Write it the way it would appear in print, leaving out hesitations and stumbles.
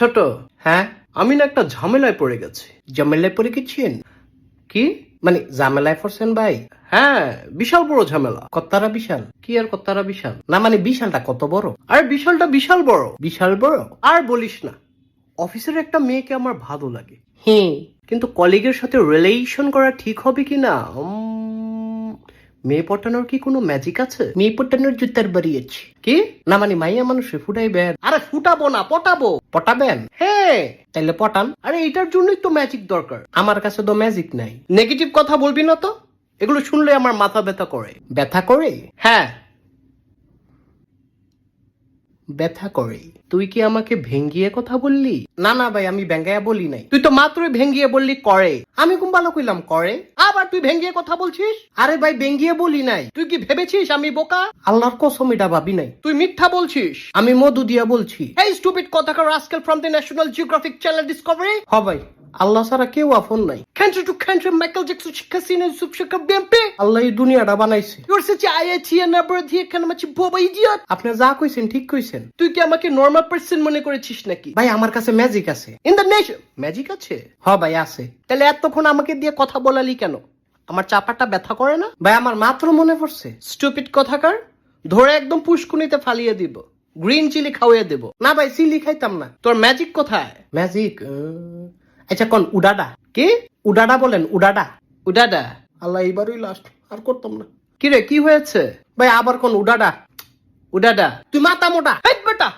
ছোট, হ্যাঁ আমি না একটা ঝামেলায় পড়ে গেছি। ঝামেলায় পড়ে গেছেন? কি মানে ঝামেলায় পড়ছেন ভাই? হ্যাঁ, বিশাল বড় ঝামেলা। কত্তারা বিশাল? কি আর কত্তারা বিশাল? না মানে বিশালটা কত বড়? আরে বিশালটা বিশাল বড়। বিশাল বড়? আর বলিস না, অফিসের একটা মেয়েকে আমার ভালো লাগে। হ্যাঁ, কিন্তু কলিগের সাথে রিলেশন করা ঠিক হবে কিনা? মেয়ে পটানোর কি কোনো ম্যাজিক আছে? মেয়ে পটানোর জুতার বাড়িয়েছি। কি না মানে মাইয়া মানুষে ফুটাইবেন? আরে ফুটাবো না, পটাবো। পটাবেন? হ্যাঁ। তাইলে পটান। আরে এটার জন্যই তো ম্যাজিক দরকার। আমার কাছে তো ম্যাজিক নাই। নেগেটিভ কথা বলবি না তো, এগুলো শুনলে আমার মাথা ব্যথা করে। ব্যথা করে? হ্যাঁ, ব্যথা করে। তুই কি আমাকে ভেঙ্গিয়ে কথা বললি? না না ভাই, আমি ভেঙ্গাইয়া বলি নাই। তুই তো মাত্রই ভেঙ্গিয়ে বললি করে। আমি কোন ভালো কইলাম করে? আবার তুই ভেঙ্গিয়ে কথা বলছিস? আরে ভাই ভেঙ্গিয়ে বলি নাই। তুই কি ভেবেছিস আমি বোকা? আল্লাহর কসম এটা ভাবি নাই। তুই মিথ্যা বলছিস। আমি মধু দিয়া বলছি। এই স্টুপিড কথাকার rascal from the National Geographic channel Discovery. হ ভাই, আল্লাহ ছাড়া কেউ আপন নাই। Country to country Michael Jackson শিক্ষা সিনে সুপ শিক্ষা বিএমপি। আল্লাহ এই দুনিয়াটা বানাইছে। ইউর সাচ আইআইটি এন্ড আবরাধি এখানে মাছি বোবা ইডিয়ট। আপনি যা কইছেন ঠিক কইছেন। তুই কি আমাকে নরমাল পারসন মনে করেছিস নাকি? ভাই আমার কাছে ম্যাজিক আছে। ইন দ্য নেশন ম্যাজিক আছে? হ ভাই আছে। তাহলে এতক্ষণ আমাকে দিয়ে কথা বলালি কেন? আমার চাপাটা ব্যথা করে না? ভাই আমার মাত্র মনে পড়ছে। স্টুপিড কথাকার, ধরে একদম পুষ্কুনিতে ফালিয়ে দিব। গ্রিন চিলি খাওয়াইয়া দেব। না ভাই চিলি খাইতাম না। তোর ম্যাজিক কোথায়? ম্যাজিক আচ্ছা কোন উডাডা? কি উডাডা বলেন? উডাডা? উডাডা? আল্লাহ এইবারই লাস্ট, আর করতাম না। কি রে কি হয়েছে? ভাই আবার কোন উডাডা? উডাডা? তুই মাথা মোটা। হেট বেটা।